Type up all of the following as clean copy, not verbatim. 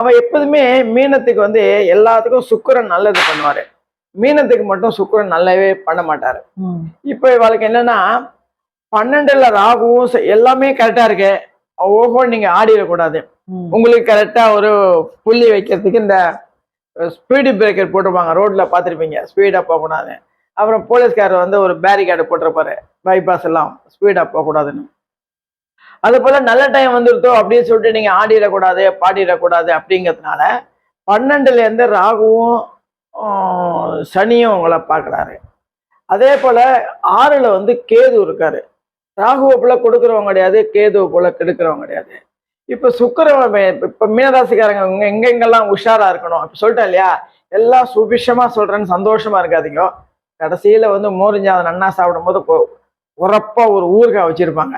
அவன் எப்போதுமே மீனத்துக்கு வந்து எல்லாத்துக்கும் சுக்கிரன் நல்லது பண்ணுவாரு. மீனத்துக்கு மட்டும் சுக்கிரன் நல்லாவே பண்ண மாட்டாரு. இப்ப இவளுக்கு என்னன்னா 12ல ராகுவும் எல்லாமே கரெக்டா இருக்கு. ஓஹோ நீங்க ஆடிடக்கூடாது. உங்களுக்கு கரெக்டா ஒரு புள்ளி வைக்கிறதுக்கு இந்த ஸ்பீடு பிரேக்கர் போட்டிருப்பாங்க. ரோட்ல பார்த்துருப்பீங்க, ஸ்பீடா போகக்கூடாது. அப்புறம் போலீஸ்காரர் வந்து ஒரு பேரிகார்டு போட்டிருப்பாரு, பைபாஸ் எல்லாம் ஸ்பீடா போகக்கூடாதுன்னு. அது போல நல்ல டைம் வந்துருத்தோ அப்படின்னு சொல்லிட்டு நீங்க ஆடிடக்கூடாது, பாடிடக்கூடாது அப்படிங்கிறதுனால 12ல இருந்து ராகுவும் சனியும் உங்களை பார்க்குறாரு. அதே போல 6ல வந்து கேது இருக்காரு. ராகுவை போல கொடுக்குறவங்க கிடையாது, கேதுவை போல கெடுக்கிறவங்க கிடையாது. இப்ப சுக்கிரன் இப்ப மீனராசிக்காரங்க எங்கெங்கெல்லாம் உஷாரா இருக்கணும் இப்ப சொல்லிட்டேன் இல்லையா, எல்லாம் சுபிஷமா சொல்றேன்னு சந்தோஷமா இருக்காதீங்க. கடைசியில வந்து மோரிஞ்சாத நன்னா சாப்பிடும் போது உரப்பா ஒரு ஊறுகாய் வச்சிருப்பாங்க.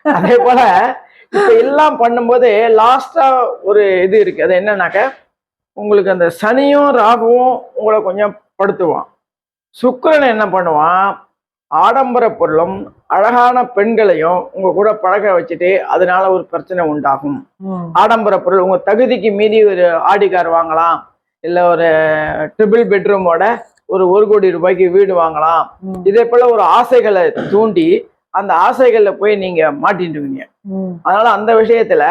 அதே போல இப்ப எல்லாம் பண்ணும்போது லாஸ்டா ஒரு இது இருக்கு. அது என்னன்னாக்க, உங்களுக்கு அந்த சனியும் ராகுவும் உங்களை கொஞ்சம் படுத்துவான். சுக்கிரன் என்ன பண்ணுவான், ஆடம்பர பொருளும் அழகான பெண்களையும் உங்க கூட பழக வச்சுட்டு அதனால ஒரு பிரச்சனை உண்டாகும். ஆடம்பர பொருள் உங்க தகுதிக்கு மீறி ஒரு ஆடி கார் வாங்கலாம், இல்ல ஒரு ட்ரிபிள் பெட்ரூமோட ஒரு 1 கோடி ரூபாய்க்கு வீடு வாங்கலாம். இதே போல ஒரு ஆசைகளை தூண்டி அந்த ஆசைகள்ல போய் நீங்க மாட்டிடுவீங்க. அதனால அந்த விஷயத்துல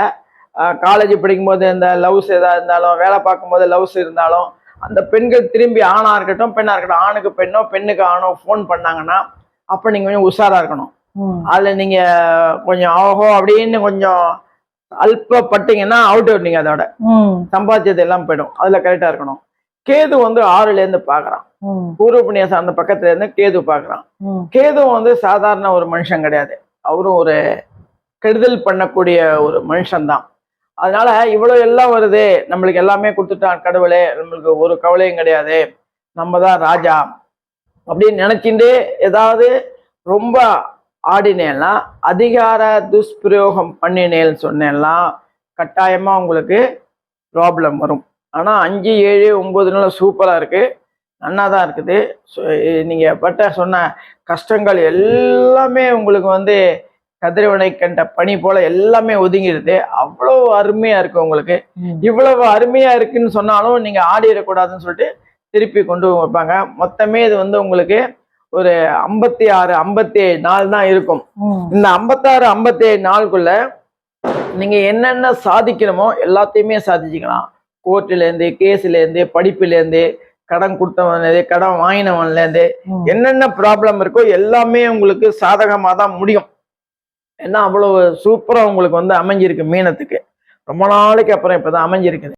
காலேஜ் படிக்கும் போது இந்த லவ்ஸ் ஏதா இருந்தாலும், வேலை பார்க்கும் போது லவ்ஸ் இருந்தாலும், அந்த பெண்கள் திரும்பி ஆணா இருக்கட்டும் பெண்ணா இருக்கட்டும், ஆணுக்கு பெண்ணோ பெண்ணுக்கு ஆணோ போன் பண்ணாங்கன்னா அப்ப நீங்க கொஞ்சம் உஷாரா இருக்கணும். அதுல நீங்க கொஞ்சம் ஆஹோ அப்படின்னு கொஞ்சம் அல்பப்பட்டீங்கன்னா அவுட் நீங்க அதோட சம்பாத்தியத்தை எல்லாம் போயிடும். அதுல கரெக்டா இருக்கணும். கேது வந்து 6ல இருந்து பாக்குறான். பூர்வ புண்ணியசம் அந்த பக்கத்துல இருந்து கேது பாக்குறான். கேது வந்து சாதாரண ஒரு மனுஷன் கிடையாது, அவரும் ஒரு கெடுதல் பண்ணக்கூடிய ஒரு மனுஷன்தான். அதனால இவ்வளவு எல்லாம் வருது, நம்மளுக்கு எல்லாமே கொடுத்துட்டான் கடவுளே, நம்மளுக்கு ஒரு கவலையும் கிடையாது, நம்ம தான் ராஜா அப்படின்னு நினைச்சுட்டு ஏதாவது ரொம்ப ஆடினேன்னா, அதிகார துஷ்பிரயோகம் பண்ணினேன்னு சொன்னேன்னா கட்டாயமா உங்களுக்கு ப்ராப்ளம் வரும். ஆனா 5, 7, 9 சூப்பரா இருக்கு, நன்னாதான் இருக்குது. நீங்க பட்ட சொன்ன கஷ்டங்கள் எல்லாமே உங்களுக்கு வந்து கதிரவனை கண்ட பனி போல எல்லாமே ஒதுங்கிடுது. அவ்வளவு அருமையா இருக்கு உங்களுக்கு. இவ்வளவு அருமையா இருக்குன்னு சொன்னாலும் நீங்க ஆடிடக்கூடாதுன்னு சொல்லிட்டு திருப்பி கொண்டு வைப்பாங்க. மொத்தமே இது வந்து உங்களுக்கு ஒரு 56, 57 நாள் தான் இருக்கும். இந்த 56, 57 நாளுக்குள்ள நீங்க என்னென்ன சாதிக்கணுமோ எல்லாத்தையுமே சாதிச்சுக்கலாம். கோர்ட்டுல இருந்து, கேஸ்ல இருந்து, படிப்புல இருந்து, கடன் கொடுத்தவன்ல இருந்து, கடன் வாங்கினவன்ல இருந்து, என்னென்ன ப்ராப்ளம் இருக்கோ எல்லாமே உங்களுக்கு சாதகமா தான் முடியும். ஏன்னா அவ்வளவு சூப்பரா உங்களுக்கு வந்து அமைஞ்சிருக்கு மீனத்துக்கு. ரொம்ப நாளைக்கு அப்புறம் இப்பதான் அமைஞ்சிருக்குது.